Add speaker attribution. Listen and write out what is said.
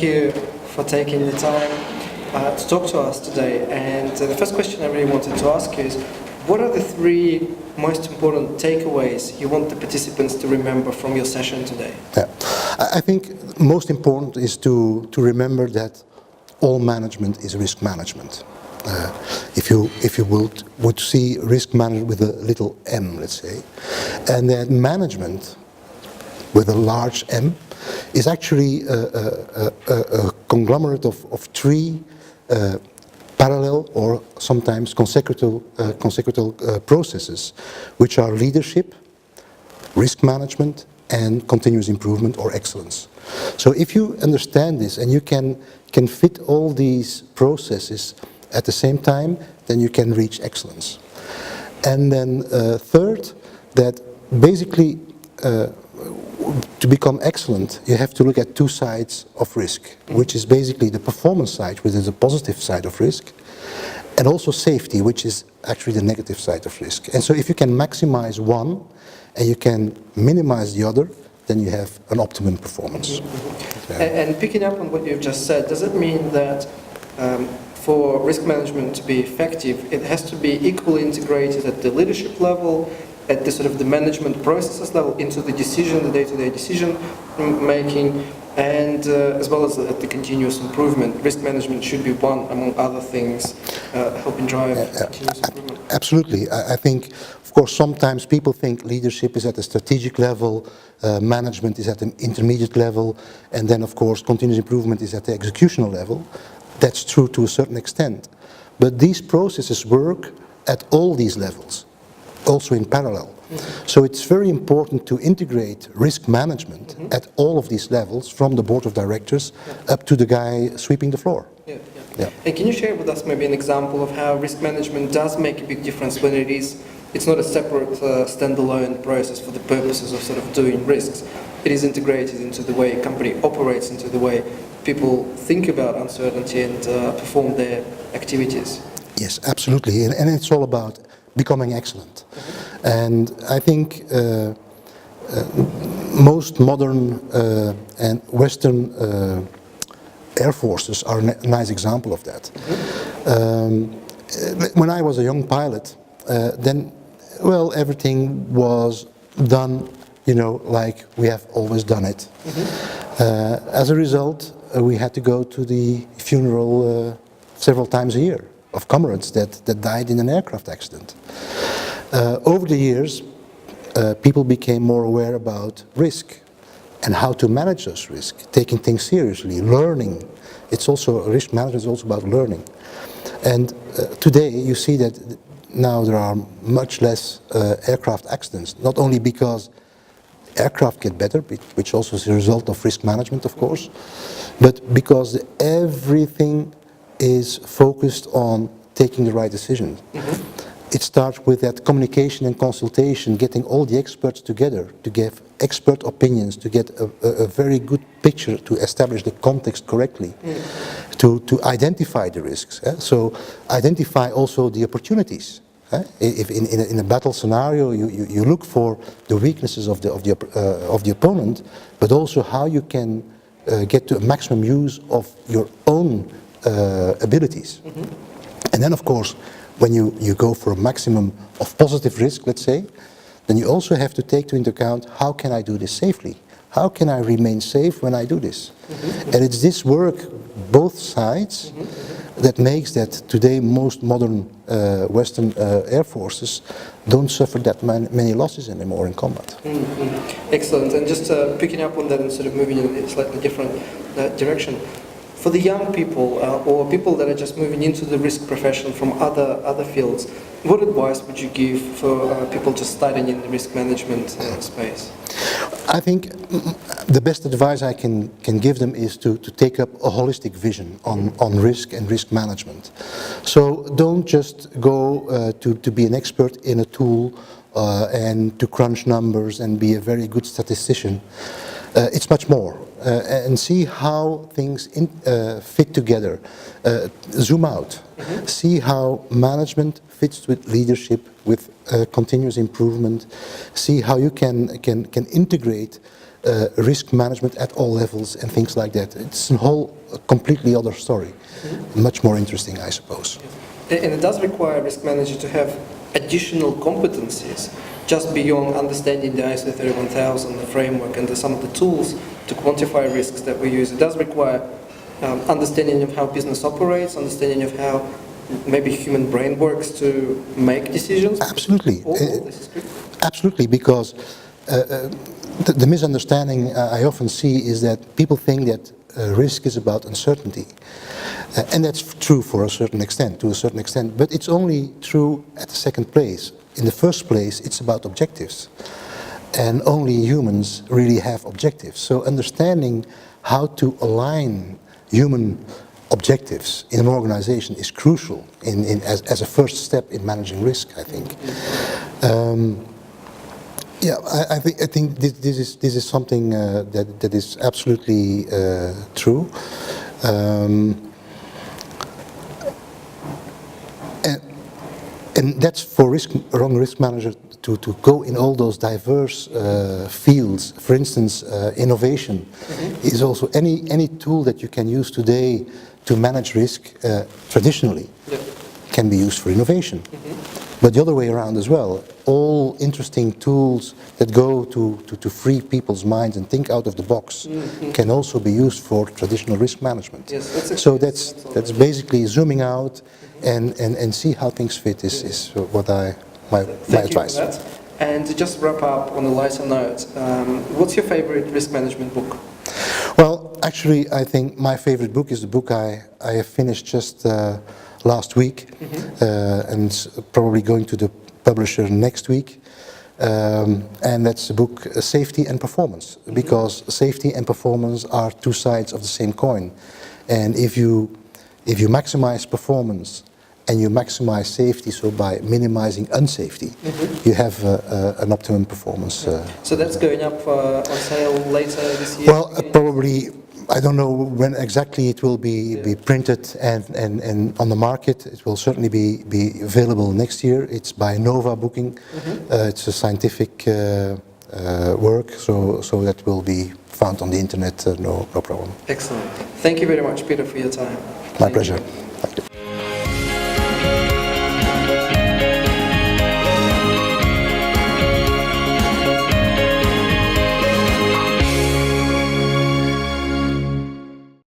Speaker 1: thank you for taking the time to talk to us today. And the first question I really wanted to ask you is, what are the 3 most important takeaways you want the participants to remember from your session today?
Speaker 2: Yeah. I think most important is to remember that all management is risk management. If you would see risk management with a little m, let's say, and that management with a large M is actually a conglomerate of 3 parallel or sometimes consecutive processes, which are leadership, risk management, and continuous improvement or excellence. So if you understand this and you can fit all these processes at the same time, then you can reach excellence. And then third, that basically to become excellent, you have to look at 2 sides of risk, which is basically the performance side, which is the positive side of risk, and also safety, which is actually the negative side of risk. And so if you can maximize one and you can minimize the other, then you have an optimum performance.
Speaker 1: And picking up on what you've just said, does it mean that for risk management to be effective, it has to be equally integrated at the leadership level, at the sort of the management processes level, into the decision, the day-to-day decision making, and as well as at the continuous improvement? Risk management should be one among other things helping drive continuous improvement.
Speaker 2: Absolutely. I think, of course, sometimes people think leadership is at the strategic level, management is at an intermediate level, and then, of course, continuous improvement is at the executional level. That's true to a certain extent. But these processes work at all these levels, also in parallel. So it's very important to integrate risk management at all of these levels, from the board of directors up to the guy sweeping the floor.
Speaker 1: Yeah. And can you share with us maybe an example of how risk management does make a big difference when it's not a separate standalone process for the purposes of sort of doing risks? It is integrated into the way a company operates, into the way people think about uncertainty and perform their activities.
Speaker 2: Yes, absolutely. And it's all about becoming excellent. And I think most modern and Western air forces are a nice example of that. When I was a young pilot, then, well, everything was done, you know, like we have always done it. As a result, we had to go to the funeral several times a year of comrades that died in an aircraft accident. Over the years, people became more aware about risk and how to manage those risks, taking things seriously, learning. It's also, risk management is also about learning. And today you see that now there are much less aircraft accidents, not only because aircraft get better, which also is a result of risk management, of course, but because everything is focused on taking the right decision. It starts with that communication and consultation, getting all the experts together to give expert opinions, to get a very good picture, to establish the context correctly, to identify the risks. So identify also the opportunities. If in a battle scenario you look for the weaknesses of the opponent, but also how you can get to a maximum use of your own abilities. And then, of course, when you go for a maximum of positive risk, let's say, then you also have to take into account, how can I do this safely? How can I remain safe when I do this? And it's this work, both sides, that makes that today most modern Western air forces don't suffer that many losses anymore in combat.
Speaker 1: Excellent. And just picking up on that and sort of moving in a slightly different direction. For the young people or people that are just moving into the risk profession from other fields, what advice would you give for people just starting in the risk management space?
Speaker 2: I think the best advice I can give them is to take up a holistic vision on risk and risk management. So don't just go to be an expert in a tool and to crunch numbers and be a very good statistician. It's much more. And see how things fit together. Zoom out. See how management fits with leadership, with continuous improvement. See how you can integrate risk management with continuous improvement. And then, of course, when you go for a maximum of positive risk, let's say, then you also have to take into account, how can I do this safely? How can I remain safe when I do this? And it's this work, both sides, that makes that today most modern Western air forces don't suffer that many losses anymore in combat. risk management at all levels and things like that. It's a whole completely other story, much more interesting, I suppose.
Speaker 1: And it does require risk manager to have additional competencies just beyond understanding the ISO 31000, the framework, and some of the tools to quantify risks that we use. It does require understanding of how business operates, understanding of how maybe human brain works to make decisions.
Speaker 2: Absolutely.
Speaker 1: All this is good.
Speaker 2: Absolutely, because the misunderstanding I often see is that people think that risk is about uncertainty. And that's true for a certain extent, to a certain extent, but it's only true at the second place. In the first place, it's about objectives. And only humans really have objectives. So understanding how to align human objectives in an organization is crucial as a first step in managing risk, I think. Yeah, I think this is something that is absolutely true. And that's for wrong risk manager to go in all those diverse fields. For instance, innovation is also any tool that you can use today to manage risk traditionally can be used for innovation. But the other way around as well. All interesting tools that go to free people's minds and think out of the box can also be used for traditional risk management.
Speaker 1: Yes,
Speaker 2: so that's basically zooming out and see how things fit is what my advice.
Speaker 1: You for that. And to just wrap up on a lighter note, what's your favorite risk management book?
Speaker 2: Well, actually, I think my favorite book is the book I have finished just last week, and probably going to the publisher next week. And that's the book Safety and Performance, because safety and performance are two sides of the same coin. And if you maximize performance and you maximize safety, so by minimizing unsafety, you have an optimum performance.
Speaker 1: So that's going up on sale later this year?
Speaker 2: Well, probably, I don't know when exactly it will be printed and on the market. It will certainly be available next year. It's by Nova Booking. It's a scientific work, so that will be found on the internet, no problem.
Speaker 1: Excellent. Thank you very much, Peter, for your time.
Speaker 2: My pleasure. Thank you.